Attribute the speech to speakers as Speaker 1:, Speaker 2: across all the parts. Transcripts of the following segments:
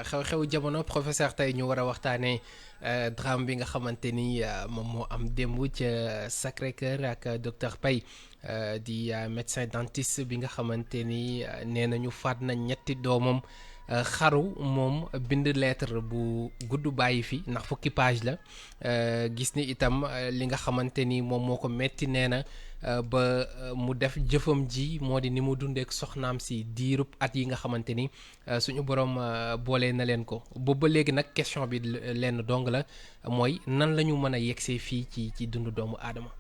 Speaker 1: xew-xew jamono professeur tey ñu war a waxtaanee drame bi nga xamante ni moom moo am démb ca Sacré-Cœur ak docteur Paye di médecin dentiste bi nga xamante ni nee nañu faat na ñetti doomam xaru moom bind lettre bu gudd bàyyi fi ndax fukki page la gis ni itam li nga xamante ni moom moo ko metti nee na ba mu def jëfam ji moo di ni mu dundeek soxnaam si diirub at yi nga xamante ni suñu borom boole na leen ko boobu ba léegi nag question bi lenn dong la mooy nan la ñu mën a yegsee fii ci dundu doomu aadama.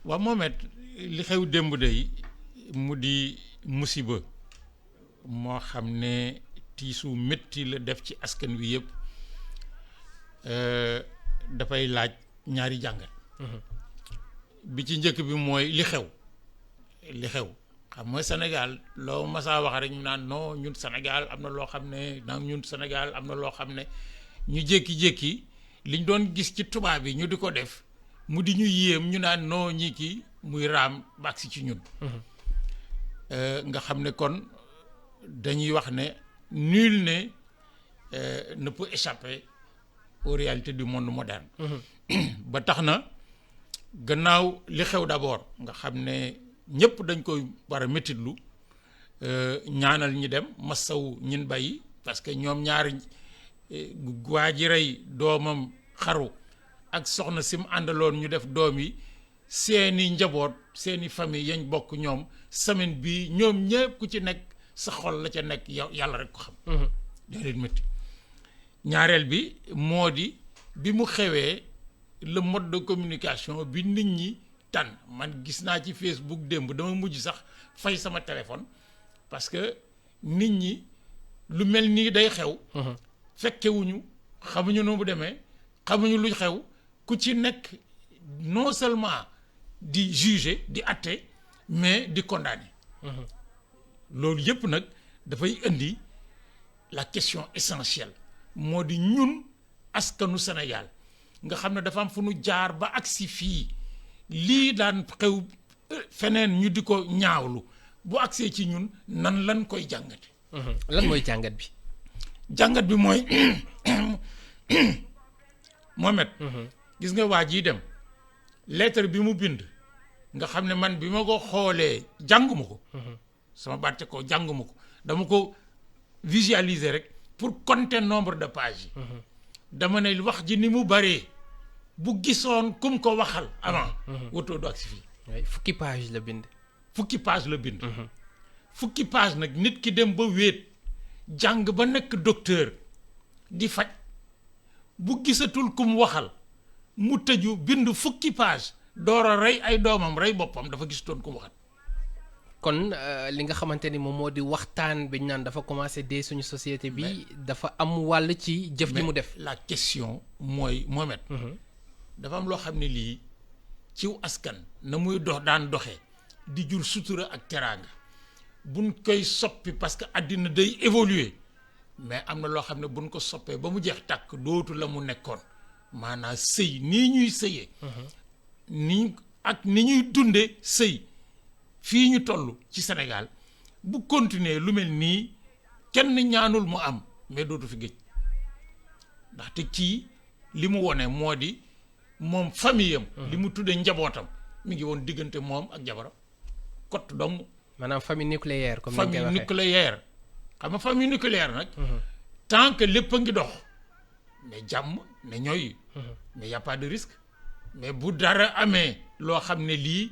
Speaker 2: waaw Mohamed li xew démb day mu di musiba moo xam ne tiisu métti la def ci askan wi yëpp dafay laaj ñaari jàngat. bi ci njëkk bi mooy li xew xam nga Sénégal loo masaa wax rek ñu naan non ñun Sénégal am na loo xam ne ñun Sénégal am na loo xam ne ñu jékki-jékki liñ doon gis ci tubaab yi ñu di ko def mu di ñu yéem ñu naan non ñi kii muy raam baax ci ñun. nga xam ne kon dañuy wax ne nul ne peut échapper aux réalités du monde moderne. ba tax na gannaaw li xew d'abord nga xam ne ñëpp dañ koy war a métitlu ñaanal ñi dem massaw ñin bàyyi parce que ñoom ñaari waa ji rey doomam xaru ak soxna sim àndaloon ñu def doom yi seeni njaboot seeni famille yañ bokk ñoom semaine bii ñoom ñëpp ku ci nekk sa xol la ca nekk yow yàlla rek ko xam. da leen métti ñaareel bi moo di bi mu xewee le mode de communication bi nit ñi tànn man gis naa ci Facebook démb dama mujj sax fay sama téléphone parce que nit ñi lu mel nii day xew. fekkewuñu xamuñu nu mu demee xamuñu lu xew ku ci nekk non seulement di juger di atte mais di condamner. loolu yëpp nag dafay indi la question essentielle moo di ñun askanu Sénégal nga xam ne dafa am fu nu jaar ba agsi fii lii daan xew feneen ñu di ko ñaawlu bu agsee ci ñun nan lan koy jàngate.
Speaker 1: lan mooy jàngat bi.
Speaker 2: jàngat bi mooy Mohamed. gis nga waa jii dem lettre bi mu bind nga xam ne man bi ma ko xoolee jànguma ko. sama baat ko jànguma ko dama ko visualiser rek pour compter nombre de pages yi. dama ne wax ji ni mu bëree bu gisoon kum ko waxal avant. woto du agsi fii.
Speaker 1: fukki page la bind.
Speaker 2: fukki page la bind. fukki page nag nit ki dem ba wéet jàng ba nekk docteur di faj bu gisatul kum waxal mu tëju bind fukki page door a rey ay doomam rey boppam dafa gisutoon kum waxal.
Speaker 1: kon li nga xamante ni moom moo di waxtaan bi ñu naan dafa commencé dee suñu société bi dafa am wàll ci jëf ji mu def.
Speaker 2: la question mooy Mohamed. dafa am loo xam ne lii ciw askan na muy daan doxee di jur sutura ak teraanga buñ koy soppi parce que àddina day évoluer mais am na loo xam ne buñ ko soppee ba mu jeex tàkk dootu la mu nekkoon maanaam sëy nii ñuy sëyee. ni ak ni ñuy dundee sëy. fii ñu toll ci Sénégal bu continuer lu mel nii kenn ñaanul mu am mais dootu fi géej ndaxte kii li mu wone moo di moom famille am. li mu tuddee njabootam mi ngi woon diggante moom ak jabaram kott dong.
Speaker 1: maanaam famille nucléaire comme ni nga
Speaker 2: famille nucléaire xam nga famille nucléaire nag. tant que lépp a ngi dox mais jàmm ne ñooy. mais y a pas de risque mais bu dara amee loo xam ne lii.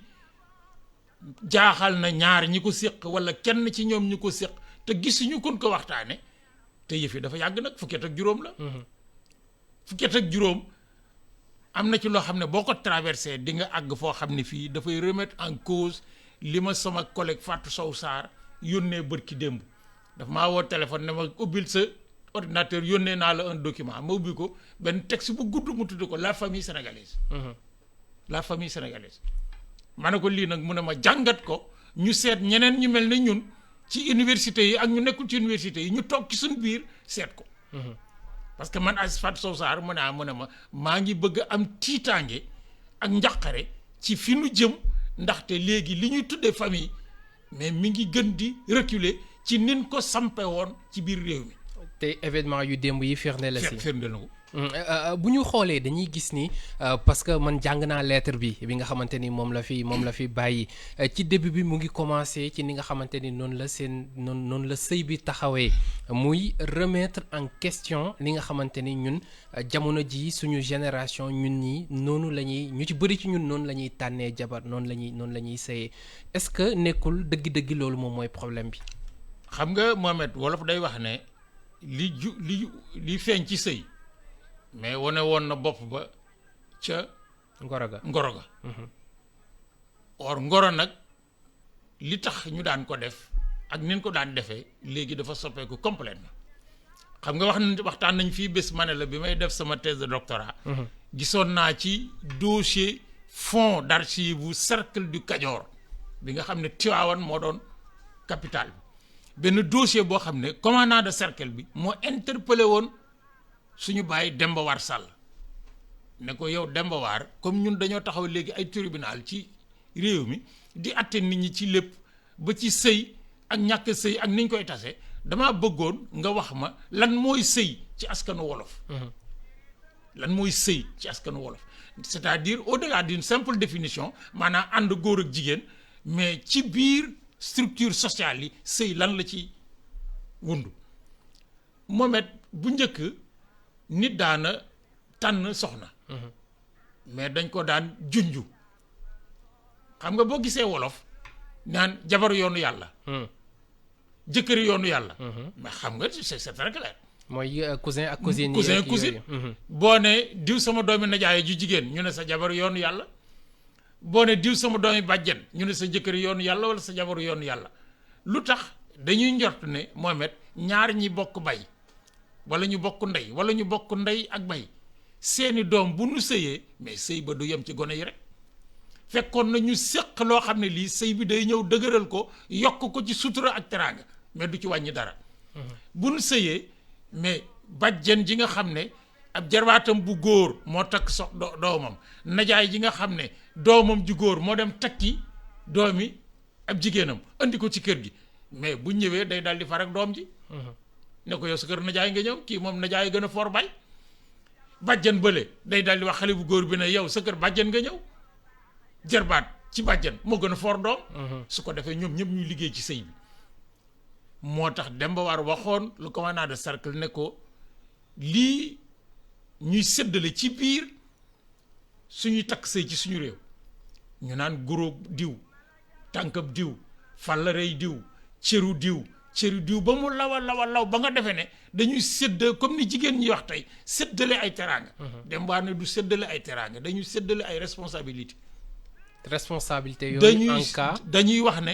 Speaker 2: jaaxal na ñaar ñi ko séq wala kenn ci ñoom ñi ko séq te gisuñu kon ko waxtaane te yëf yi dafa yàgg nag fukki at ak juróom la. fukki at ak juróom am na ci loo xam ne boo ko traversé di nga àgg foo xam ne fii dafay remettre en cause li ma sama collègue Fatou Sow Sarr yónnee bërki démb daf maa woo téléphone ne ma ubbil sa ordinateur yónnee naa la un document ma ubbi ko benn texte bu gudd mu tudd ko la famille sénégalaise. la famille sénégalaise. ma ne ko lii nag mu ne ma jàngat ko ñu seet ñeneen ñu mel ne ñun ci université yi ak ñu nekkul ci université yi ñu toog ci suñu biir seet ko. parce que man as Fatou Sow Sarr mu ne ma maa ngi bëgg a am tiitaange ak njaqare ci fi nu jëm ndaxte léegi li ñuy tuddee famille mais mi ngi gën di reculer ci nin ko sampe woon ci biir réew mi.
Speaker 1: te événement yu démb yi firnde la si.
Speaker 2: firnde na ko.
Speaker 1: bu ñu xoolee dañuy gis ni parce que man jàng naa lettre bi nga xamante ni moom la fi bàyyi ci début bi mu ngi commencé ci ni nga xamante ni noonu la sëy bi taxawee muy remettre en question li nga xamante ni ñun jamono ji suñu génération ñun ñi noonu la ñuy ñu ci bëri ci ñun noonu la ñuy tànnee jabar noonu la ñuy sëyee est-ce que nekkul dëgg-dëgg loolu moom mooy problème bi.
Speaker 2: xam nga Mohamed wolof day wax ne li feeñ ci sëy mais wane woon na bopp ba ca ngoro ga or ngoro nag li tax ñu daan ko def ak nin ko daan defee léegi dafa soppeeku complètement xam nga waxtaan nañ fii bés ma ne la bi may def sama thèse de doctorat gisoon naa ci dossier fonds d'archives bu cercle du Kajoor bi nga xam ne Tivaouane moo doon capitale bi benn dossier boo xam ne commandant de cercle bi moo interpellé woon suñu bàyyi Demba War Sall ne ko yow Demba War comme ñun dañoo taxaw léegi ay tribunal ci réew mi di atte nit ñi ci lépp ba ci sëy ak ñàkk sëy ak niñ koy tase damaa bëggoon nga wax ma lan mooy sëy ci askanu wolof lan mooy sëy ci askanu wolof c'est-à-dire au-delà d'une simple définition maanaam ànd góor ak jigéen mais ci biir structure sociale yi sëy lan la ci wundu moomet bu njëkk nit daana tànn soxna mais dañ ko daan junju xam nga boo gisee wolof naan jabaru yoonu yàlla jëkkëri yoonu yàlla mais xam nga c'est très clair
Speaker 1: mooy cousin ak cousine
Speaker 2: cousine boo ne diw sama doomi najaay ju jigéen ñu ne sa jabaru yoonu yàlla boo ne diw sama doomi bàjjen ñu ne sa jëkkëri yoonu yàlla wala sa jabaru yoonu yàlla lu tax dañuy njort ne Mohamed ñaar ñi bokk bay wala ñu bokk ndey wala ñu bokk ndey ak bay seeni doom bu nu sëyee mais sëy ba du yem ci gone yi rek fekkoon na ñu séq loo xam ne lii sëy bi day ñëw dëgëral ko yokk ko ci sutura ak teraanga mais du ci wàññi dara bu nu sëyee mais bàjjen ji nga xam ne ab jarbaatam bu góor moo takk doomam najaay ji nga xam ne doomam ju góor moo dem takki doomi ab jigéenam andi ko ci kër gi mais bu ñëwee day dal di far ak doom ji ne ko yow sa kër najaay nga ñëw kii moom najaay gën a foor bay bàjjan bële day dal di wax xale bu góor bi ne yow sa kër bàjjan nga ñëw jarbaat ci bàjjan moo gën a foor doom su ko defee ñoom ñëpp ñuy liggéey ci sëy bi moo tax Demba War waxoon le commandant de cercle ne ko lii ñuy séddale ci biir suñuy takk sëy ci suñu réew ñu naan guro diw tànkab diw fàllarey diw cëru diw ba mu law ba nga defee ne dañuy sédd comme ni jigéen ñi wax tey séddale ay teraanga Demba War ne du séddale ay teraanga dañuy séddale ay responsabilité
Speaker 1: yooyu en cas
Speaker 2: dañuy wax ne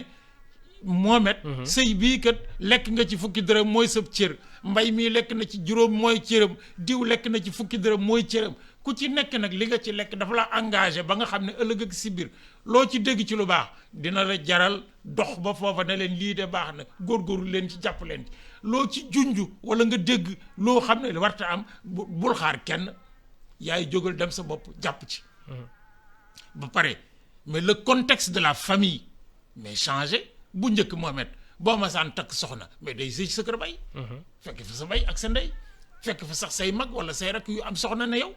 Speaker 2: Mohamed sëy bii kat lekk nga ci fukki dërëm mooy sab cër mbay mii lekk na ci juróom mooy cëram diw lekk na ci fukki dërëm mooy cëram ku ci nekk nag li nga ci lekk dafa la engagé ba nga xam ne ëllëg ak si biir loo ci dégg ci lu baax dina la jaral dox ba foofa ne leen lii de baax na góorgóorlu leen ci jàpp leen ci loo ci junju wala nga dégg loo xam ne warta am bul xaar kenn yaay jógal dem sa bopp jàpp ci ba pare mais le contexte de la famille mais changé bu njëkk Mohamed boo ma saan takk soxna mais day sëy sa kër bay fekk fa sa bay ak sa ndey fekk fa sax say mag wala say rakk yu am soxna ne yow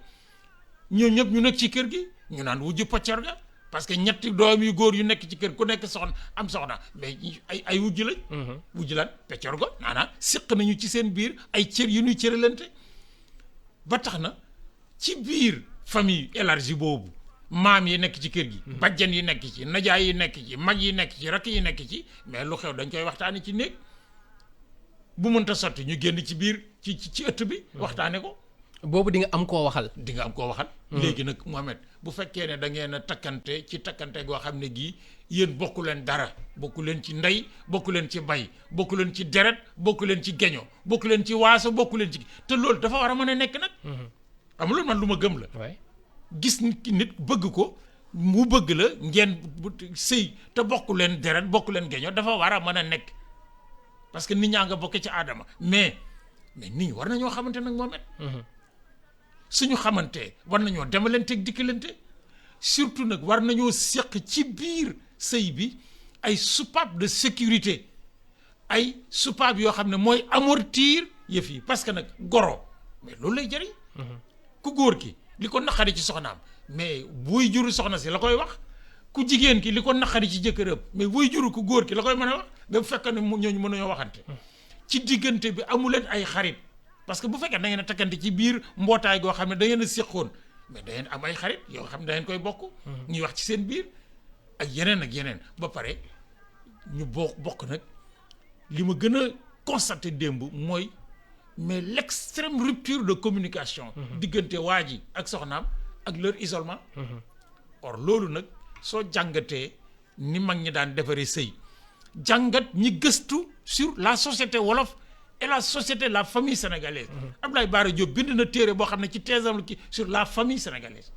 Speaker 2: ñoo ñëpp ñu nekk ci kër gi ñu naan wujju paccar ga parce que ñetti doom yu góor yu nekk ci kër ku nekk soxna am soxna mais ay wujj lañ wujj lan paccar ga naanaa siq nañu ci seen biir ay cër yu ñuy cëralante ba tax na ci biir famille élargie boobu maam yi nekk ci kër gi bajjan yi nekk ci najaay yi nekk ci mag yi nekk ci rakk yi nekk ci mais lu xew dañ koy waxtaane ci néeg bu mënta sotti ñu génn ci biir ci ëtt bi waxtaane ko
Speaker 1: boobu di nga am koo waxal
Speaker 2: léegi nag Mohamed bu fekkee ne da ngeen a takkante ci takkante goo xam ne gii yéen bokku leen dara bokku leen ci ndey bokku leen ci bay bokku leen ci deret bokku leen ci geño bokku leen ci waaso bokku leen ci te loolu dafa war a mën a nekk nag am loolu man lu ma gëm la gis nit bëgg ko mu bëgg la ngeen sëy te bokku leen deret bokku leen geño dafa war a mën a nekk parce que nit ñaa nga bokke ci aadama mais nit ñi war nañoo xamante nag Mohamed suñu xamante war nañoo demalanteeg dikkalante surtout nag war nañoo seq ci biir sëy bi ay soupape de sécurité ay soupape yoo xam ne mooy amortir yëf yi parce que nag goro mais loolu lay jëriñ. ku góor ki li ko naqari ci soxnaam mais buy juru soxna si la koy wax ku jigéen ki li ko naqari ci jëkkëram mais buy juru ku góor ki la koy mën a wax ba bu fekkee ne ñooñu mënuñoo waxante. ci diggante bi amu leen ay xarit parce que bu fekkee da ngeen a takkante ci biir mbootaay goo xam ne da ngeen a séqoon mais da ngeen am ay xarit yoo xam ne da ngeen koy bokk. ñuy wax ci seen biir ak yeneen ba pare ñu bokk nag li ma gën a constaté démb mooy mais l'extrême rupture de communication. diggante waa ji ak soxnaam ak leur isolement. or loolu nag soo jàngatee ni mag ñi daan defaree sëy jàngat ñi gëstu sur la société wolof et la société la famille sénégalaise. Abdoulaye Bara Diop bind na téere boo xam ne ci thèsam la sur la famille sénégalaise.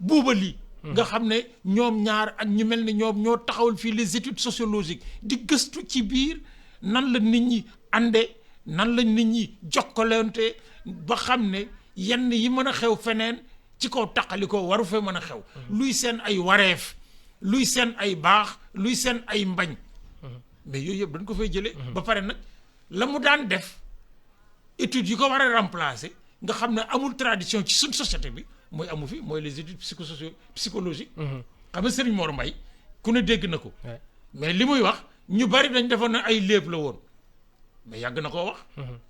Speaker 2: buuba lii nga xam ne ñoom ñaar ak ñu mel ni ñoom ñoo taxawal fii les études sociologiques di gëstu ci biir nan la nit ñi ànde nan la nit ñi jokkalante ba xam ne yenn yi mën a xew feneen ci kaw taqali ko waru fee mën a xew. luy seen ay wareef luy seen ay baax luy seen ay mbañ. mais yooyu yëpp dañ ko fay jëlee. ba pare nag la mu daan def études yi ko war a remplacer nga xam ne amul tradition ci suñ société bi mooy amu fi mooy les études psychologiques. xam nga Serigne Mor Mbaye ku ne dégg na ko. mais li muy wax ñu bari dañ defoon ne ay léeb la woon mais yàgg na koo wax.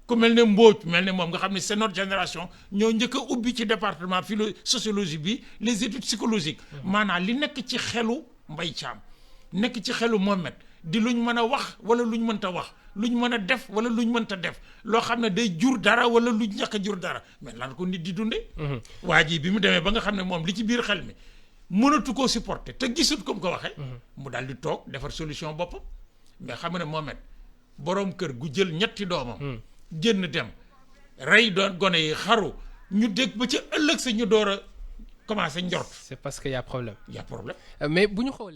Speaker 2: ku mel ne Mbodj mel ne moom nga xam ne c'est notre génération ñoo njëkk a ubbi ci département sociologie bi les études psychologiques. maanaam li nekk ci xelu Mbaye Thiam nekk ci xelu Mohamed di luñ mën a wax wala luñ mënta wax luñ mën a def wala luñ mënta def loo xam ne day jur dara wala luñ ñàkk a jur dara mais lan ko nit di dundee. waa ji bi mu demee ba nga xam ne moom li ci biir xel mi mënatu koo supporter te gisut comme ko waxee. mu daal di toog defar solution boppam mais xam nga ne Mohamed boroom kër gu jël ñetti doomam. génn dem rey doon gone yi xaru ñu dégg ba ca ëllëg sa ñu door a commencé njort.
Speaker 1: c'est parce que y a problème.
Speaker 2: y a problème.
Speaker 1: mais bu ñu xoolee